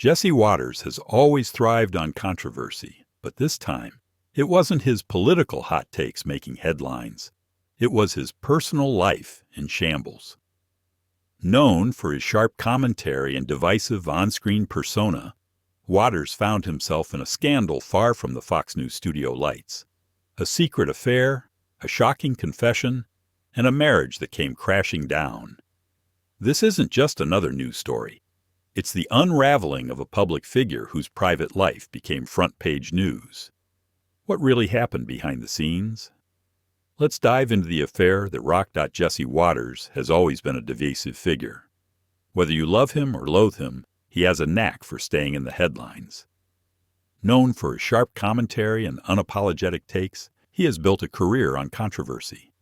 Jesse Watters has always thrived on controversy, but this time, it wasn't his political hot takes making headlines. It was his personal life in shambles. Known for his sharp commentary and divisive on-screen persona, Watters found himself in a scandal far from the Fox News studio lights. A secret affair, a shocking confession, and a marriage that came crashing down. This isn't just another news story. It's the unraveling of a public figure whose private life became front-page news. What really happened behind the scenes? Let's dive into the affair that rocked Jesse Watters has always been a divisive figure. Whether you love him or loathe him, he has a knack for staying in the headlines. Known for his sharp commentary and unapologetic takes, he has built a career on controversy.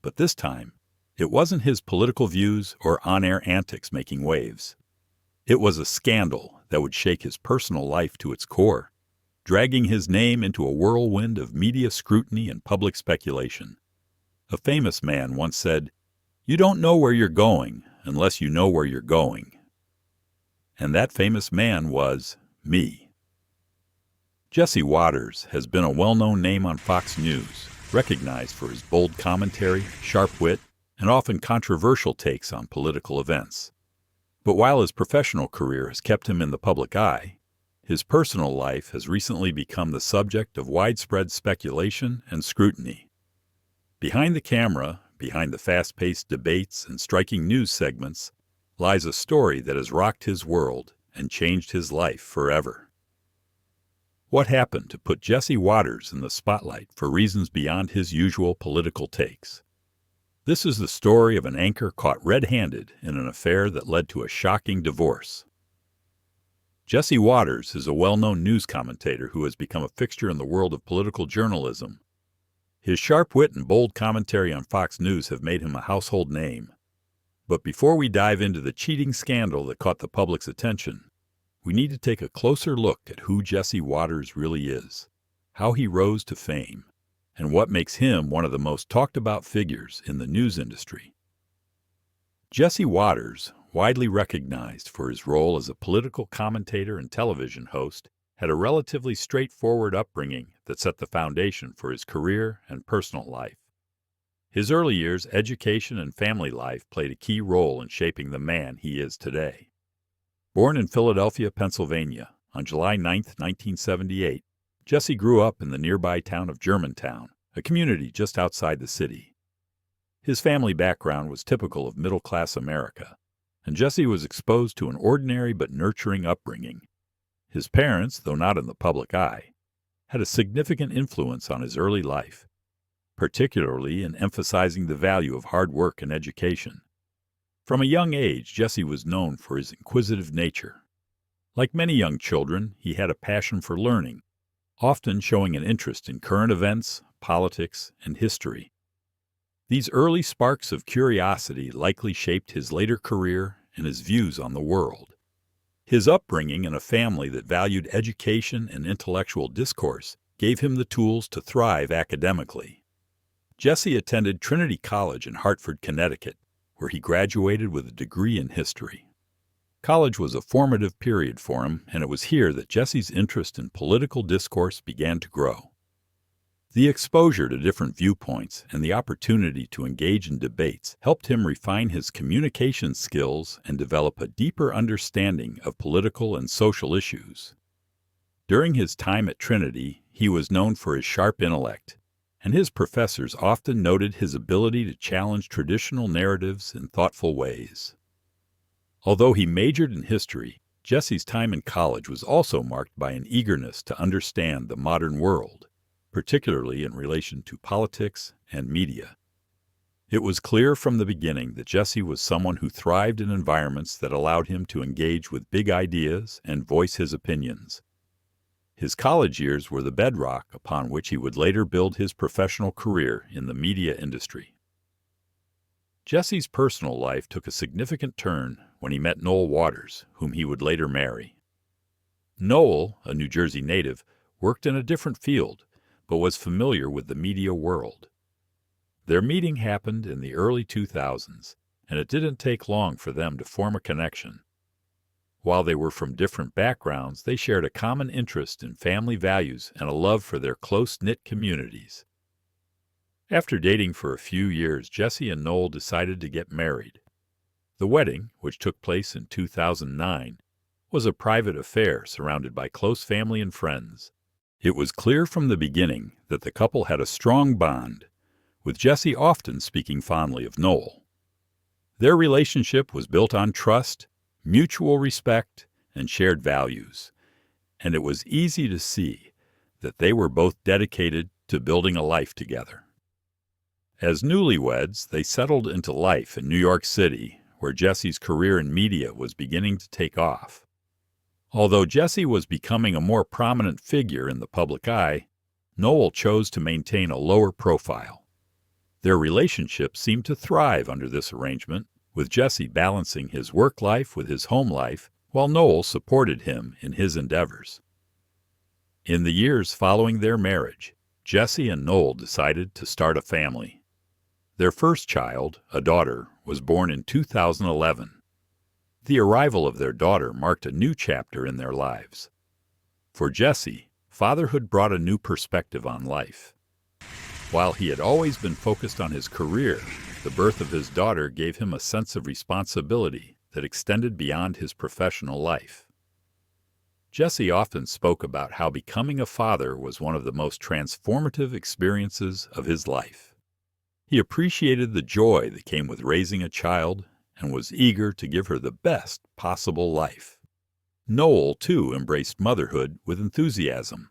But this time, it wasn't his political views or on-air antics making waves. It was a scandal that would shake his personal life to its core, dragging his name into a whirlwind of media scrutiny and public speculation. A famous man once said, "You don't know where you're going unless you know where you're going." And that famous man was me. Jesse Watters has been a well-known name on Fox News, recognized for his bold commentary, sharp wit, and often controversial takes on political events. But while his professional career has kept him in the public eye, his personal life has recently become the subject of widespread speculation and scrutiny. Behind the camera, behind the fast-paced debates and striking news segments, lies a story that has rocked his world and changed his life forever. What happened to put Jesse Watters in the spotlight for reasons beyond his usual political takes? This is the story of an anchor caught red-handed in an affair that led to a shocking divorce. Jesse Watters is a well-known news commentator who has become a fixture in the world of political journalism. His sharp wit and bold commentary on Fox News have made him a household name. But before we dive into the cheating scandal that caught the public's attention, we need to take a closer look at who Jesse Watters really is, how he rose to fame, and what makes him one of the most talked-about figures in the news industry. Jesse Watters, widely recognized for his role as a political commentator and television host, had a relatively straightforward upbringing that set the foundation for his career and personal life. His early years, education, and family life played a key role in shaping the man he is today. Born in Philadelphia, Pennsylvania, on July 9, 1978, Jesse grew up in the nearby town of Germantown, a community just outside the city. His family background was typical of middle-class America, and Jesse was exposed to an ordinary but nurturing upbringing. His parents, though not in the public eye, had a significant influence on his early life, particularly in emphasizing the value of hard work and education. From a young age, Jesse was known for his inquisitive nature. Like many young children, he had a passion for learning, often showing an interest in current events, politics, and history. These early sparks of curiosity likely shaped his later career and his views on the world. His upbringing in a family that valued education and intellectual discourse gave him the tools to thrive academically. Jesse attended Trinity College in Hartford, Connecticut, where he graduated with a degree in history. College was a formative period for him, and it was here that Jesse's interest in political discourse began to grow. The exposure to different viewpoints and the opportunity to engage in debates helped him refine his communication skills and develop a deeper understanding of political and social issues. During his time at Trinity, he was known for his sharp intellect, and his professors often noted his ability to challenge traditional narratives in thoughtful ways. Although he majored in history, Jesse's time in college was also marked by an eagerness to understand the modern world, particularly in relation to politics and media. It was clear from the beginning that Jesse was someone who thrived in environments that allowed him to engage with big ideas and voice his opinions. His college years were the bedrock upon which he would later build his professional career in the media industry. Jesse's personal life took a significant turn when he met Noel Watters, whom he would later marry. Noel, a New Jersey native, worked in a different field, but was familiar with the media world. Their meeting happened in the early 2000s, and it didn't take long for them to form a connection. While they were from different backgrounds, they shared a common interest in family values and a love for their close-knit communities. After dating for a few years, Jesse and Noel decided to get married. The wedding, which took place in 2009, was a private affair surrounded by close family and friends. It was clear from the beginning that the couple had a strong bond, with Jesse often speaking fondly of Noel. Their relationship was built on trust, mutual respect, and shared values, and it was easy to see that they were both dedicated to building a life together. As newlyweds, they settled into life in New York City, where Jesse's career in media was beginning to take off. Although Jesse was becoming a more prominent figure in the public eye, Noel chose to maintain a lower profile. Their relationship seemed to thrive under this arrangement, with Jesse balancing his work life with his home life, while Noel supported him in his endeavors. In the years following their marriage, Jesse and Noel decided to start a family. Their first child, a daughter, was born in 2011. The arrival of their daughter marked a new chapter in their lives. For Jesse, fatherhood brought a new perspective on life. While he had always been focused on his career, the birth of his daughter gave him a sense of responsibility that extended beyond his professional life. Jesse often spoke about how becoming a father was one of the most transformative experiences of his life. He appreciated the joy that came with raising a child and was eager to give her the best possible life. Noel, too, embraced motherhood with enthusiasm.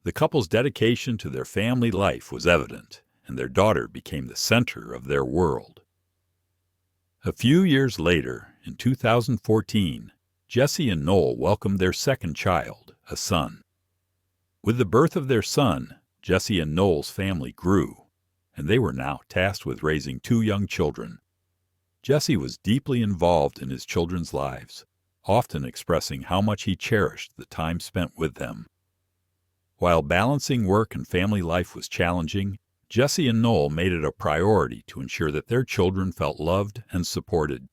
The couple's dedication to their family life was evident, and their daughter became the center of their world. A few years later, in 2014, Jesse and Noel welcomed their second child, a son. With the birth of their son, Jesse and Noel's family grew, and they were now tasked with raising two young children. Jesse was deeply involved in his children's lives, often expressing how much he cherished the time spent with them. While balancing work and family life was challenging, Jesse and Noel made it a priority to ensure that their children felt loved and supported.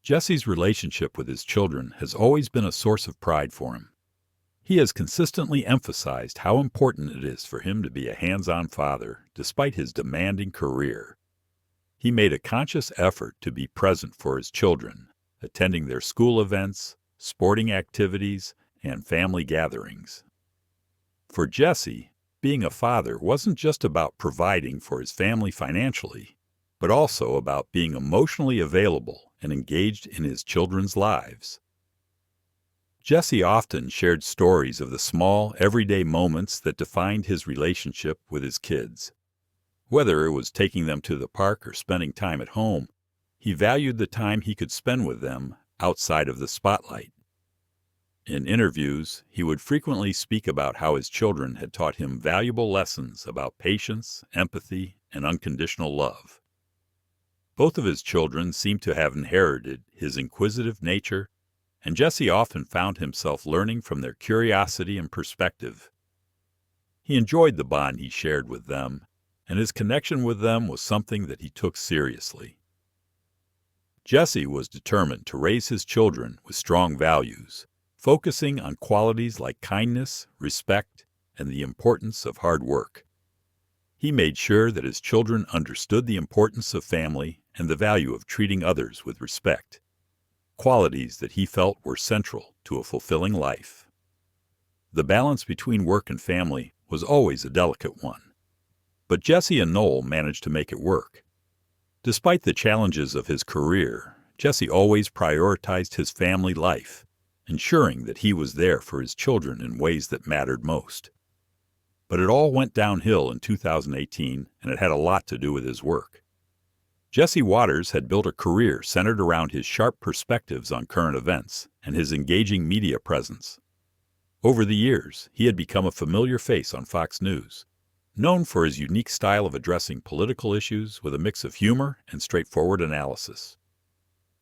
Jesse's relationship with his children has always been a source of pride for him. He has consistently emphasized how important it is for him to be a hands-on father, despite his demanding career. He made a conscious effort to be present for his children, attending their school events, sporting activities, and family gatherings. For Jesse, being a father wasn't just about providing for his family financially, but also about being emotionally available and engaged in his children's lives. Jesse often shared stories of the small, everyday moments that defined his relationship with his kids. Whether it was taking them to the park or spending time at home, he valued the time he could spend with them outside of the spotlight. In interviews, he would frequently speak about how his children had taught him valuable lessons about patience, empathy, and unconditional love. Both of his children seemed to have inherited his inquisitive nature, and Jesse often found himself learning from their curiosity and perspective. He enjoyed the bond he shared with them, and his connection with them was something that he took seriously. Jesse was determined to raise his children with strong values, focusing on qualities like kindness, respect, and the importance of hard work. He made sure that his children understood the importance of family and the value of treating others with respect, qualities that he felt were central to a fulfilling life. The balance between work and family was always a delicate one, but Jesse and Noel managed to make it work. Despite the challenges of his career, Jesse always prioritized his family life, ensuring that he was there for his children in ways that mattered most. But it all went downhill in 2018, and it had a lot to do with his work. Jesse Watters had built a career centered around his sharp perspectives on current events and his engaging media presence. Over the years, he had become a familiar face on Fox News, known for his unique style of addressing political issues with a mix of humor and straightforward analysis.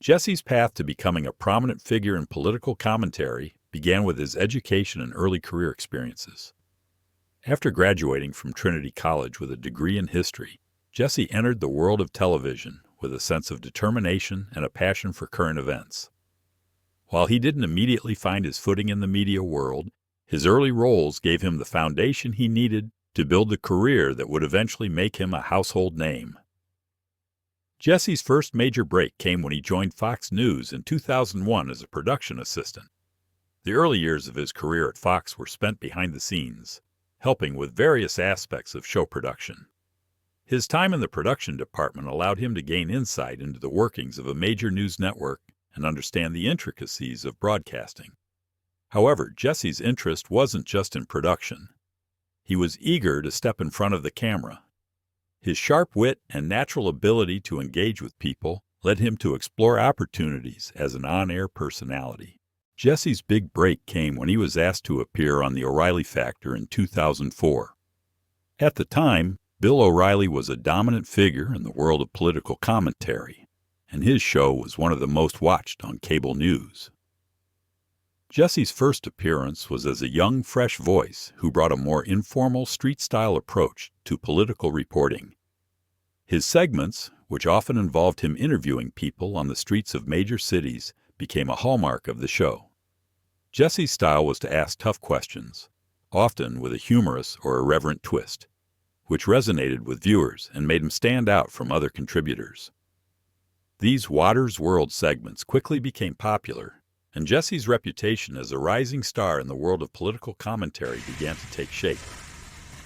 Jesse's path to becoming a prominent figure in political commentary began with his education and early career experiences. After graduating from Trinity College with a degree in history, Jesse entered the world of television with a sense of determination and a passion for current events. While he didn't immediately find his footing in the media world, his early roles gave him the foundation he needed to build the career that would eventually make him a household name. Jesse's first major break came when he joined Fox News in 2001 as a production assistant. The early years of his career at Fox were spent behind the scenes, helping with various aspects of show production. His time in the production department allowed him to gain insight into the workings of a major news network and understand the intricacies of broadcasting. However, Jesse's interest wasn't just in production. He was eager to step in front of the camera. His sharp wit and natural ability to engage with people led him to explore opportunities as an on-air personality. Jesse's big break came when he was asked to appear on The O'Reilly Factor in 2004. At the time, Bill O'Reilly was a dominant figure in the world of political commentary, and his show was one of the most watched on cable news. Jesse's first appearance was as a young, fresh voice who brought a more informal, street-style approach to political reporting. His segments, which often involved him interviewing people on the streets of major cities, became a hallmark of the show. Jesse's style was to ask tough questions, often with a humorous or irreverent twist, which resonated with viewers and made him stand out from other contributors. These Watters World segments quickly became popular, and Jesse's reputation as a rising star in the world of political commentary began to take shape.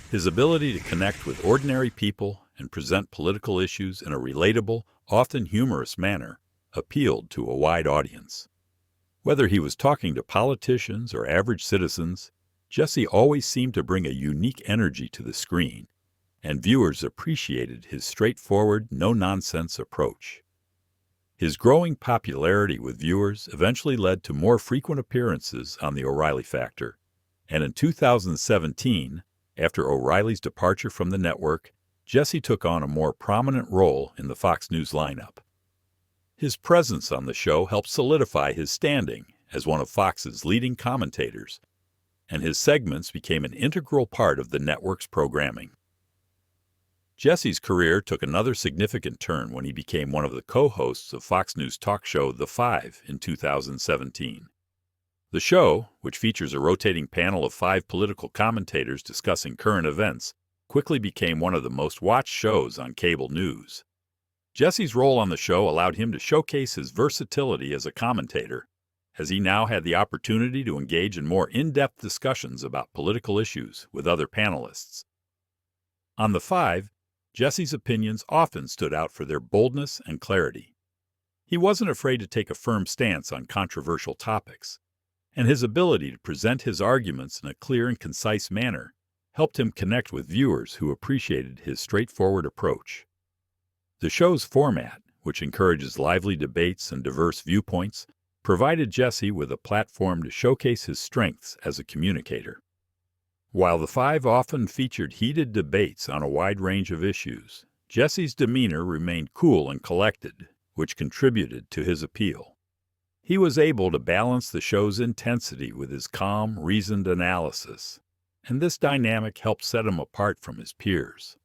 His ability to connect with ordinary people and present political issues in a relatable, often humorous manner appealed to a wide audience. Whether he was talking to politicians or average citizens, Jesse always seemed to bring a unique energy to the screen, and viewers appreciated his straightforward, no-nonsense approach. His growing popularity with viewers eventually led to more frequent appearances on The O'Reilly Factor, and in 2017, after O'Reilly's departure from the network, Jesse took on a more prominent role in the Fox News lineup. His presence on the show helped solidify his standing as one of Fox's leading commentators, and his segments became an integral part of the network's programming. Jesse's career took another significant turn when he became one of the co-hosts of Fox News talk show The Five in 2017. The show, which features a rotating panel of 5 political commentators discussing current events, quickly became one of the most watched shows on cable news. Jesse's role on the show allowed him to showcase his versatility as a commentator, as he now had the opportunity to engage in more in-depth discussions about political issues with other panelists. On The Five, Jesse's opinions often stood out for their boldness and clarity. He wasn't afraid to take a firm stance on controversial topics, and his ability to present his arguments in a clear and concise manner helped him connect with viewers who appreciated his straightforward approach. The show's format, which encourages lively debates and diverse viewpoints, provided Jesse with a platform to showcase his strengths as a communicator. While The Five often featured heated debates on a wide range of issues, Jesse's demeanor remained cool and collected, which contributed to his appeal. He was able to balance the show's intensity with his calm, reasoned analysis, and this dynamic helped set him apart from his peers.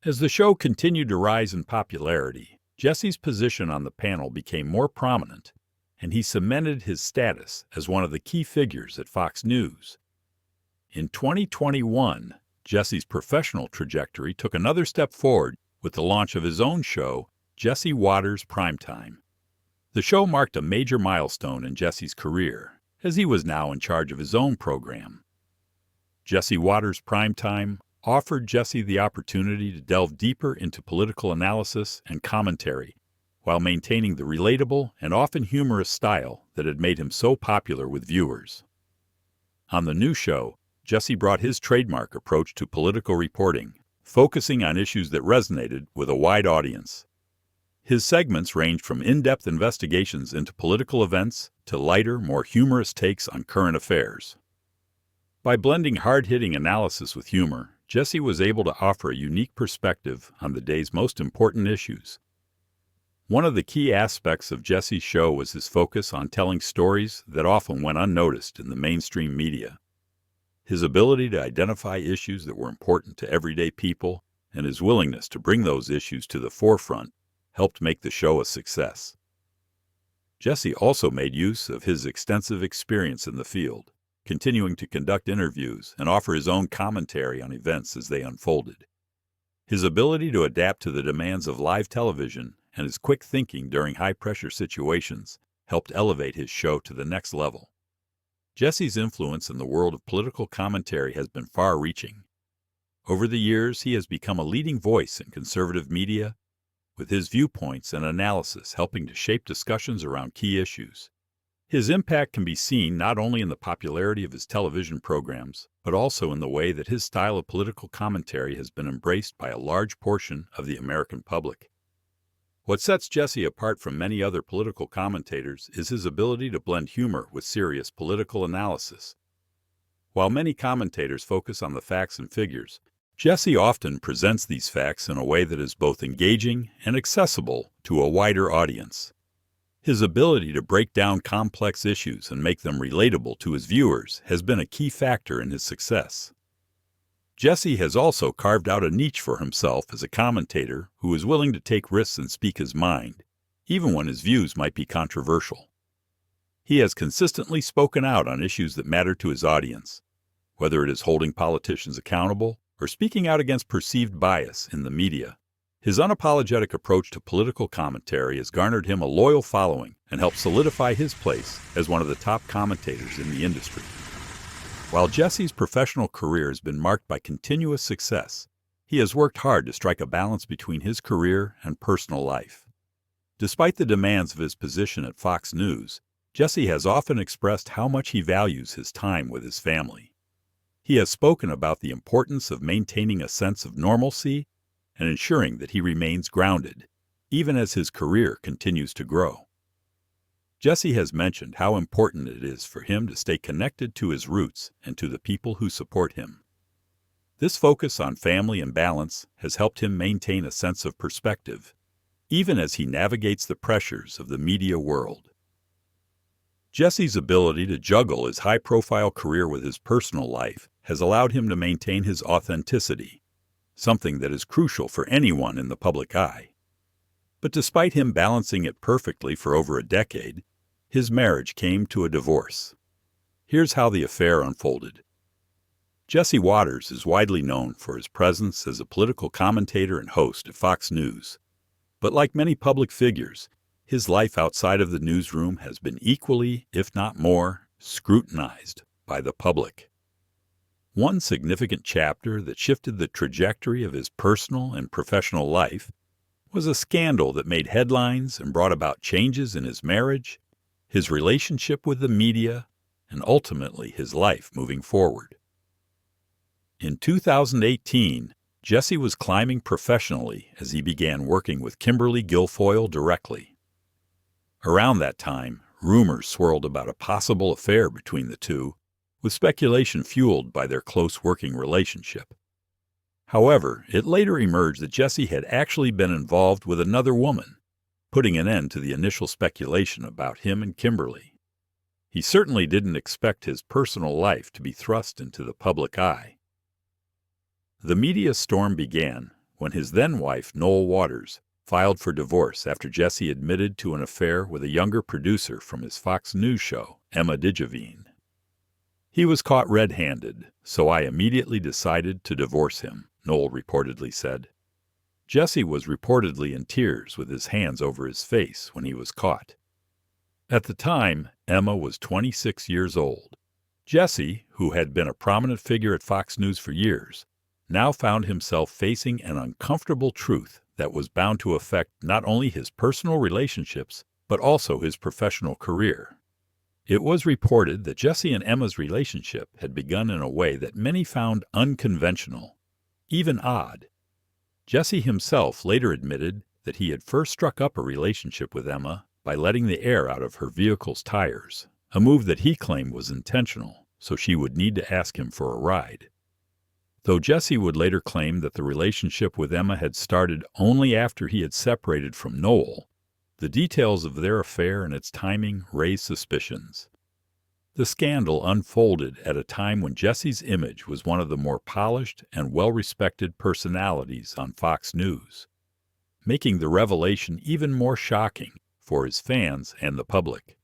As the show continued to rise in popularity, Jesse's position on the panel became more prominent, and he cemented his status as one of the key figures at Fox News. In 2021, Jesse's professional trajectory took another step forward with the launch of his own show, Jesse Watters Primetime. The show marked a major milestone in Jesse's career, as he was now in charge of his own program. Jesse Watters Primetime offered Jesse the opportunity to delve deeper into political analysis and commentary, while maintaining the relatable and often humorous style that had made him so popular with viewers. On the new show, Jesse brought his trademark approach to political reporting, focusing on issues that resonated with a wide audience. His segments ranged from in-depth investigations into political events to lighter, more humorous takes on current affairs. By blending hard-hitting analysis with humor, Jesse was able to offer a unique perspective on the day's most important issues. One of the key aspects of Jesse's show was his focus on telling stories that often went unnoticed in the mainstream media. His ability to identify issues that were important to everyday people and his willingness to bring those issues to the forefront helped make the show a success. Jesse also made use of his extensive experience in the field, continuing to conduct interviews and offer his own commentary on events as they unfolded. His ability to adapt to the demands of live television and his quick thinking during high-pressure situations helped elevate his show to the next level. Jesse's influence in the world of political commentary has been far-reaching. Over the years, he has become a leading voice in conservative media, with his viewpoints and analysis helping to shape discussions around key issues. His impact can be seen not only in the popularity of his television programs, but also in the way that his style of political commentary has been embraced by a large portion of the American public. What sets Jesse apart from many other political commentators is his ability to blend humor with serious political analysis. While many commentators focus on the facts and figures, Jesse often presents these facts in a way that is both engaging and accessible to a wider audience. His ability to break down complex issues and make them relatable to his viewers has been a key factor in his success. Jesse has also carved out a niche for himself as a commentator who is willing to take risks and speak his mind, even when his views might be controversial. He has consistently spoken out on issues that matter to his audience, whether it is holding politicians accountable or speaking out against perceived bias in the media. His unapologetic approach to political commentary has garnered him a loyal following and helped solidify his place as one of the top commentators in the industry. While Jesse's professional career has been marked by continuous success, he has worked hard to strike a balance between his career and personal life. Despite the demands of his position at Fox News, Jesse has often expressed how much he values his time with his family. He has spoken about the importance of maintaining a sense of normalcy and ensuring that he remains grounded, even as his career continues to grow. Jesse has mentioned how important it is for him to stay connected to his roots and to the people who support him. This focus on family and balance has helped him maintain a sense of perspective, even as he navigates the pressures of the media world. Jesse's ability to juggle his high-profile career with his personal life has allowed him to maintain his authenticity, something that is crucial for anyone in the public eye. But despite him balancing it perfectly for over a decade, his marriage came to a divorce. Here's how the affair unfolded. Jesse Watters is widely known for his presence as a political commentator and host at Fox News. But like many public figures, his life outside of the newsroom has been equally, if not more, scrutinized by the public. One significant chapter that shifted the trajectory of his personal and professional life was a scandal that made headlines and brought about changes in his marriage, his relationship with the media, and ultimately his life moving forward. In 2018, Jesse was climbing professionally as he began working with Kimberly Guilfoyle directly. Around that time, rumors swirled about a possible affair between the two, with speculation fueled by their close working relationship. However, it later emerged that Jesse had actually been involved with another woman, putting an end to the initial speculation about him and Kimberly. He certainly didn't expect his personal life to be thrust into the public eye. The media storm began when his then-wife, Noel Waters, filed for divorce after Jesse admitted to an affair with a younger producer from his Fox News show, Emma Digevine. "He was caught red-handed, so I immediately decided to divorce him," Noel reportedly said. Jesse was reportedly in tears with his hands over his face when he was caught. At the time, Emma was 26 years old. Jesse, who had been a prominent figure at Fox News for years, now found himself facing an uncomfortable truth that was bound to affect not only his personal relationships, but also his professional career. It was reported that Jesse and Emma's relationship had begun in a way that many found unconventional, even odd. Jesse himself later admitted that he had first struck up a relationship with Emma by letting the air out of her vehicle's tires, a move that he claimed was intentional, so she would need to ask him for a ride. Though Jesse would later claim that the relationship with Emma had started only after he had separated from Noel, the details of their affair and its timing raised suspicions. The scandal unfolded at a time when Jesse's image was one of the more polished and well-respected personalities on Fox News, making the revelation even more shocking for his fans and the public.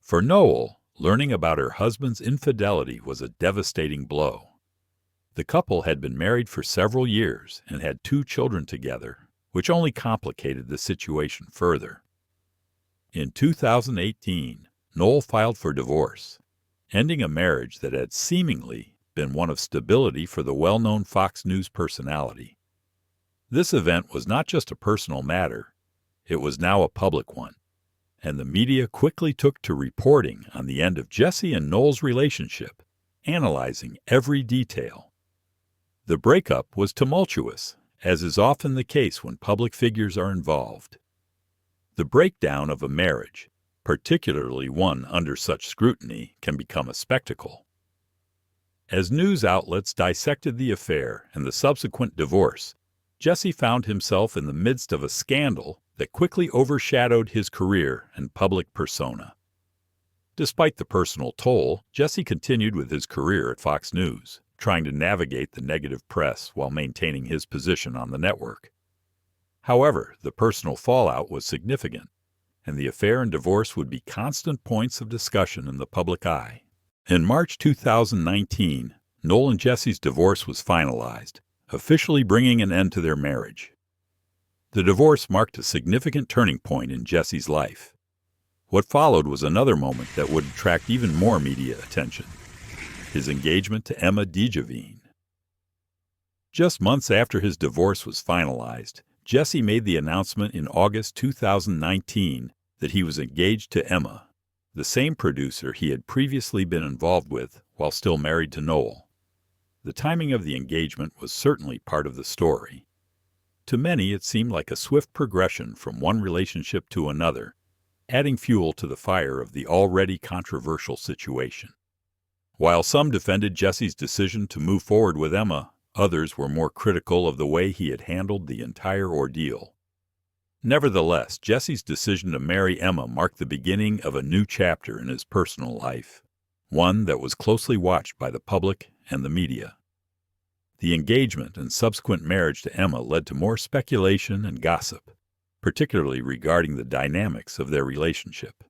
For Noel, learning about her husband's infidelity was a devastating blow. The couple had been married for several years and had 2 children together, which only complicated the situation further. In 2018, Noel filed for divorce, ending a marriage that had seemingly been one of stability for the well-known Fox News personality. This event was not just a personal matter, it was now a public one, and the media quickly took to reporting on the end of Jesse and Noel's relationship, analyzing every detail. The breakup was tumultuous, as is often the case when public figures are involved. The breakdown of a marriage, particularly one under such scrutiny, can become a spectacle. As news outlets dissected the affair and the subsequent divorce, Jesse found himself in the midst of a scandal that quickly overshadowed his career and public persona. Despite the personal toll, Jesse continued with his career at Fox News, trying to navigate the negative press while maintaining his position on the network. However, the personal fallout was significant, and the affair and divorce would be constant points of discussion in the public eye. In March 2019, Noel and Jesse's divorce was finalized, officially bringing an end to their marriage. The divorce marked a significant turning point in Jesse's life. What followed was another moment that would attract even more media attention: his engagement to Emma DeGeneres. Just months after his divorce was finalized, Jesse made the announcement in August 2019 that he was engaged to Emma, the same producer he had previously been involved with while still married to Noel. The timing of the engagement was certainly part of the story. To many, it seemed like a swift progression from one relationship to another, adding fuel to the fire of the already controversial situation. While some defended Jesse's decision to move forward with Emma, others were more critical of the way he had handled the entire ordeal. Nevertheless, Jesse's decision to marry Emma marked the beginning of a new chapter in his personal life, one that was closely watched by the public and the media. The engagement and subsequent marriage to Emma led to more speculation and gossip, particularly regarding the dynamics of their relationship.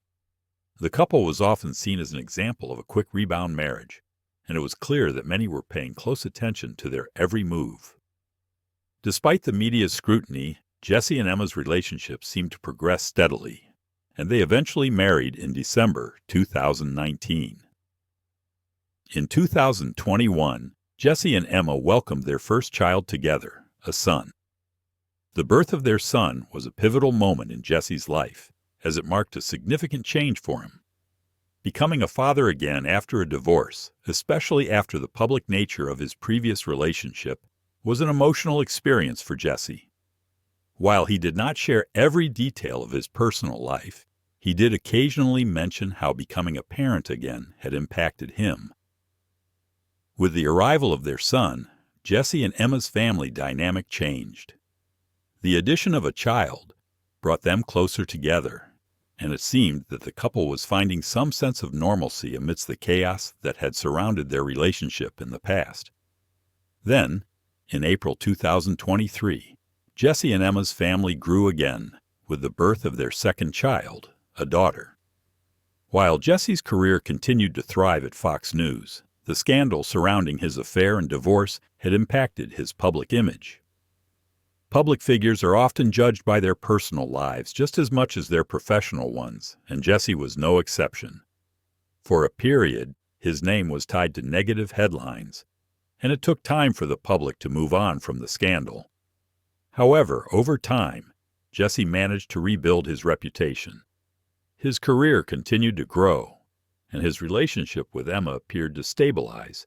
The couple was often seen as an example of a quick rebound marriage, and it was clear that many were paying close attention to their every move. Despite the media's scrutiny, Jesse and Emma's relationship seemed to progress steadily, and they eventually married in December 2019. In 2021, Jesse and Emma welcomed their first child together, a son. The birth of their son was a pivotal moment in Jesse's life, as it marked a significant change for him. Becoming a father again after a divorce, especially after the public nature of his previous relationship, was an emotional experience for Jesse. While he did not share every detail of his personal life, he did occasionally mention how becoming a parent again had impacted him. With the arrival of their son, Jesse and Emma's family dynamic changed. The addition of a child brought them closer together, and it seemed that the couple was finding some sense of normalcy amidst the chaos that had surrounded their relationship in the past. Then, in April 2023, Jesse and Emma's family grew again with the birth of their second child, a daughter. While Jesse's career continued to thrive at Fox News, the scandal surrounding his affair and divorce had impacted his public image. Public figures are often judged by their personal lives just as much as their professional ones, and Jesse was no exception. For a period, his name was tied to negative headlines, and it took time for the public to move on from the scandal. However, over time, Jesse managed to rebuild his reputation. His career continued to grow, and his relationship with Emma appeared to stabilize,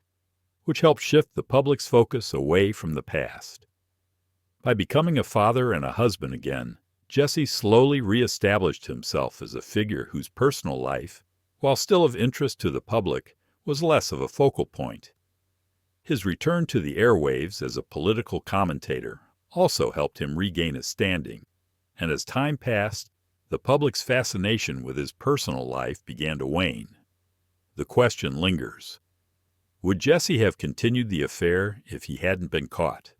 which helped shift the public's focus away from the past. By becoming a father and a husband again, Jesse slowly reestablished himself as a figure whose personal life, while still of interest to the public, was less of a focal point. His return to the airwaves as a political commentator also helped him regain his standing, and as time passed, the public's fascination with his personal life began to wane. The question lingers: would Jesse have continued the affair if he hadn't been caught?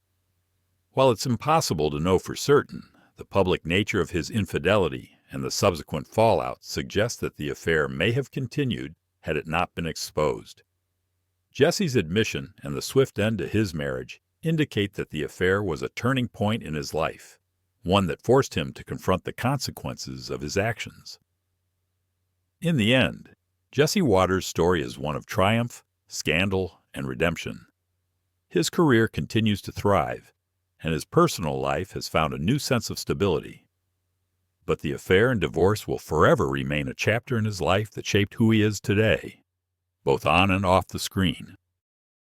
While it's impossible to know for certain, the public nature of his infidelity and the subsequent fallout suggest that the affair may have continued had it not been exposed. Jesse's admission and the swift end to his marriage indicate that the affair was a turning point in his life, one that forced him to confront the consequences of his actions. In the end, Jesse Watters' story is one of triumph, scandal, and redemption. His career continues to thrive, and his personal life has found a new sense of stability. But the affair and divorce will forever remain a chapter in his life that shaped who he is today, both on and off the screen.